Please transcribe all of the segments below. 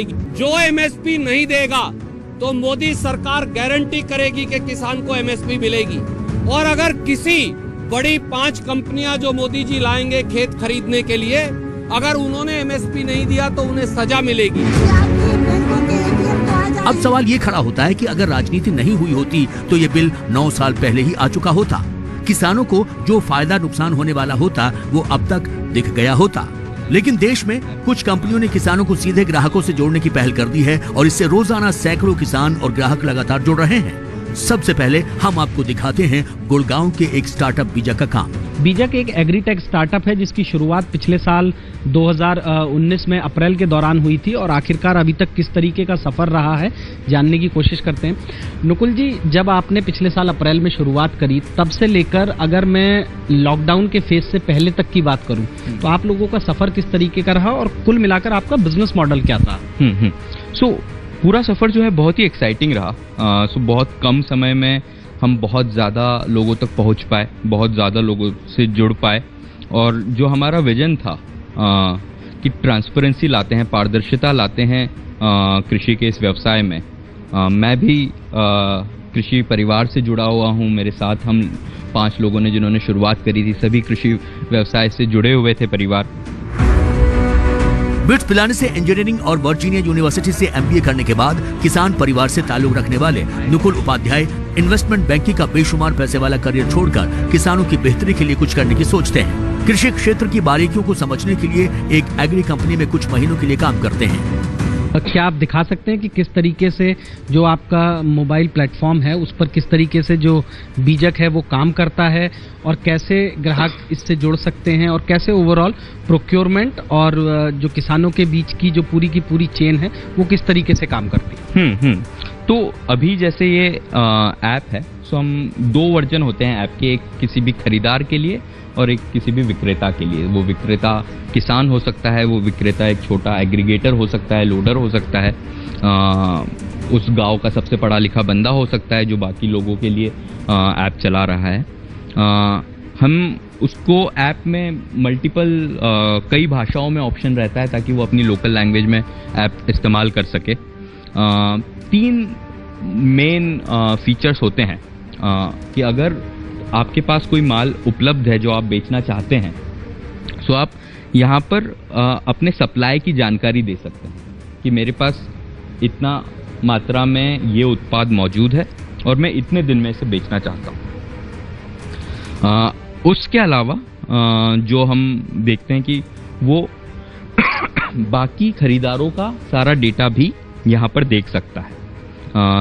जो एमएसपी नहीं देगा तो मोदी सरकार गारंटी करेगी कि किसान को एमएसपी मिलेगी। और अगर किसी बड़ी 5 कंपनियां जो मोदी जी लाएंगे खेत खरीदने के लिए, अगर उन्होंने एमएसपी नहीं दिया तो उन्हें सजा मिलेगी। अब सवाल ये खड़ा होता है कि अगर राजनीति नहीं हुई होती तो ये बिल 9 साल पहले ही आ चुका होता। किसानों को जो फायदा नुकसान होने वाला होता वो अब तक दिख गया होता। लेकिन देश में कुछ कंपनियों ने किसानों को सीधे ग्राहकों से जोड़ने की पहल कर दी है और इससे रोजाना सैकड़ों किसान और ग्राहक लगातार जुड़ रहे हैं। सबसे पहले हम आपको दिखाते हैं गुड़गांव के एक स्टार्टअप बीजक का काम। बीजक एक एग्रीटेक स्टार्टअप है जिसकी शुरुआत पिछले साल 2019 में अप्रैल के दौरान हुई थी और आखिरकार अभी तक किस तरीके का सफर रहा है जानने की कोशिश करते हैं। नुकुल जी, जब आपने पिछले साल अप्रैल में शुरुआत करी तब से लेकर अगर मैं लॉकडाउन के फेज से पहले तक की बात करूं तो आप लोगों का सफर किस तरीके का रहा और कुल मिलाकर आपका बिजनेस मॉडल क्या था? पूरा सफर जो है बहुत ही एक्साइटिंग रहा। बहुत कम समय में हम बहुत ज़्यादा लोगों तक पहुंच पाए, बहुत ज़्यादा लोगों से जुड़ पाए और जो हमारा विजन था कि ट्रांसपेरेंसी लाते हैं, पारदर्शिता लाते हैं कृषि के इस व्यवसाय में। मैं भी कृषि परिवार से जुड़ा हुआ हूं। मेरे साथ हम 5 लोगों ने जिन्होंने शुरुआत करी थी, सभी कृषि व्यवसाय से जुड़े हुए थे परिवार। बिट्स पिलानी से इंजीनियरिंग और वर्जीनिया यूनिवर्सिटी से एमबीए करने के बाद किसान परिवार से ताल्लुक रखने वाले नुकुल उपाध्याय इन्वेस्टमेंट बैंकिंग का बेशुमार पैसे वाला करियर छोड़कर किसानों की बेहतरी के लिए कुछ करने की सोचते हैं। कृषि क्षेत्र की बारीकियों को समझने के लिए एक एग्री कंपनी में कुछ महीनों के लिए काम करते हैं। क्या आप दिखा सकते हैं कि किस तरीके से जो आपका मोबाइल प्लेटफॉर्म है उस पर किस तरीके से जो बीजक है वो काम करता है और कैसे ग्राहक इससे जुड़ सकते हैं और कैसे ओवरऑल प्रोक्योरमेंट और जो किसानों के बीच की जो पूरी की पूरी चेन है वो किस तरीके से काम करती है? तो अभी जैसे ये ऐप है, सो हम 2 वर्जन होते हैं ऐप के, एक किसी भी खरीदार के लिए और एक किसी भी विक्रेता के लिए। वो विक्रेता किसान हो सकता है, वो विक्रेता एक छोटा एग्रीगेटर हो सकता है, लोडर हो सकता है, उस गांव का सबसे पढ़ा लिखा बंदा हो सकता है जो बाकी लोगों के लिए ऐप चला रहा है। हम उसको ऐप में मल्टीपल कई भाषाओं में ऑप्शन रहता है ताकि वो अपनी लोकल लैंग्वेज में ऐप इस्तेमाल कर सके। 3 मेन फीचर्स होते हैं कि अगर आपके पास कोई माल उपलब्ध है जो आप बेचना चाहते हैं, सो आप यहाँ पर अपने सप्लाई की जानकारी दे सकते हैं कि मेरे पास इतना मात्रा में ये उत्पाद मौजूद है और मैं इतने दिन में इसे बेचना चाहता हूँ। उसके अलावा जो हम देखते हैं कि वो बाकी खरीदारों का सारा डेटा भी यहाँ पर देख सकता है।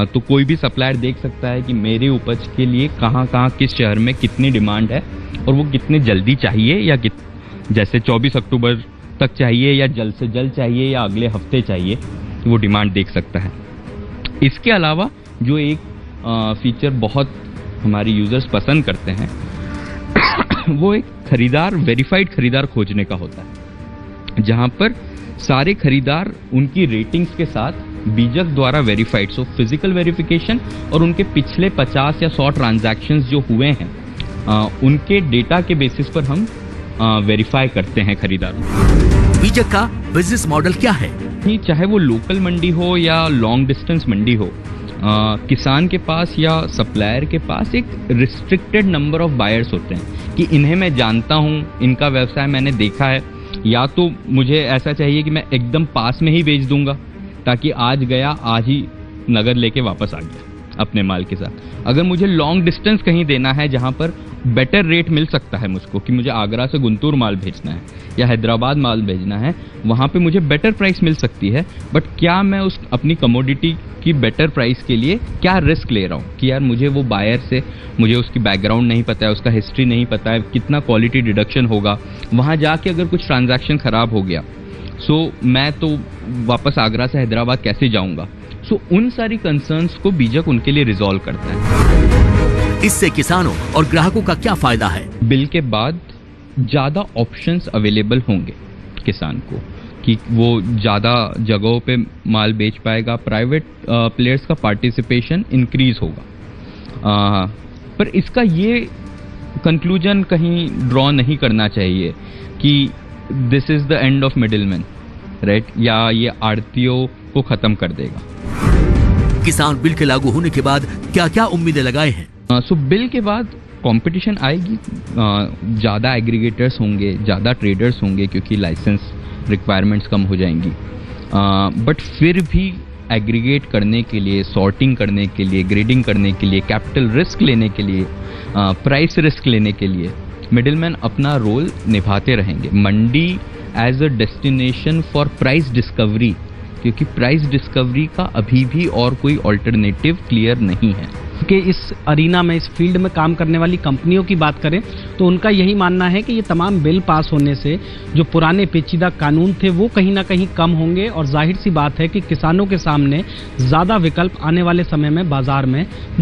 तो कोई भी सप्लायर देख सकता है कि मेरे उपज के लिए कहाँ किस शहर में कितनी डिमांड है और वो कितने जल्दी चाहिए या जैसे 24 अक्टूबर तक चाहिए या जल्द से जल्द चाहिए या अगले हफ्ते चाहिए, वो डिमांड देख सकता है। इसके अलावा जो एक फीचर बहुत हमारे यूजर्स पसंद करते हैं वो एक वेरीफाइड खरीदार खोजने का होता है, जहां पर सारे खरीदार उनकी रेटिंग्स के साथ बीजक द्वारा वेरीफाइड, सो फिजिकल वेरिफिकेशन और उनके पिछले 50 या 100 ट्रांजैक्शंस जो हुए हैं उनके डेटा के बेसिस पर हम वेरीफाई करते हैं खरीदारों। बीजक का बिजनेस मॉडल क्या है? चाहे वो लोकल मंडी हो या लॉन्ग डिस्टेंस मंडी हो, किसान के पास या सप्लायर के पास एक रिस्ट्रिक्टेड नंबर ऑफ बायर्स होते हैं कि इन्हें मैं जानता हूं, इनका व्यवसाय मैंने देखा है, या तो मुझे ऐसा चाहिए कि मैं एकदम पास में ही बेच दूंगा ताकि आज गया आज ही नगद लेके वापस आ गया अपने माल के साथ। अगर मुझे लॉन्ग डिस्टेंस कहीं देना है जहां पर बेटर रेट मिल सकता है मुझको, कि मुझे आगरा से गुंटूर माल भेजना है या हैदराबाद माल भेजना है, वहां पे मुझे बेटर प्राइस मिल सकती है, बट क्या मैं उस अपनी कमोडिटी की बेटर प्राइस के लिए क्या रिस्क ले रहा हूँ कि यार मुझे वो बायर से मुझे उसकी बैकग्राउंड नहीं पता है, उसका हिस्ट्री नहीं पता है, कितना क्वालिटी डिडक्शन होगा, वहां जाके अगर कुछ ट्रांजैक्शन खराब हो गया मैं तो वापस आगरा से हैदराबाद कैसे जाऊंगा। उन सारी कंसर्न्स को बीजक उनके लिए रिजॉल्व करता है। इससे किसानों और ग्राहकों का क्या फायदा है? बिल के बाद ज्यादा ऑप्शंस अवेलेबल होंगे किसान को कि वो ज्यादा जगहों पे माल बेच पाएगा, प्राइवेट प्लेयर्स का पार्टिसिपेशन इंक्रीज होगा। पर इसका ये कंक्लूजन कहीं ड्रॉ नहीं करना चाहिए कि this is the end of middleman, right, या ये आड़तियों उसको खत्म कर देगा। किसान बिल के लागू होने के बाद क्या क्या उम्मीदें लगाए हैं? सो बिल के बाद कंपटीशन आएगी, ज़्यादा एग्रीगेटर्स होंगे, ज़्यादा ट्रेडर्स होंगे क्योंकि लाइसेंस रिक्वायरमेंट्स कम हो जाएंगी। बट फिर भी एग्रीगेट करने के लिए, सॉर्टिंग करने के लिए, ग्रेडिंग करने के लिए, कैपिटल रिस्क लेने के लिए, प्राइस रिस्क लेने के लिए मिडिलमैन अपना रोल निभाते रहेंगे। Mandi as a destination for price discovery, क्योंकि प्राइस डिस्कवरी का अभी भी और कोई ऑल्टरनेटिव क्लियर नहीं है। कि इस अरीना में, इस फील्ड में काम करने वाली कंपनियों की बात करें तो उनका यही मानना है कि ये तमाम बिल पास होने से जो पुराने पेचीदा कानून थे वो कहीं ना कहीं कम होंगे और जाहिर सी बात है कि किसानों के सामने ज़्यादा विकल्प आने वाले समय में बाजार में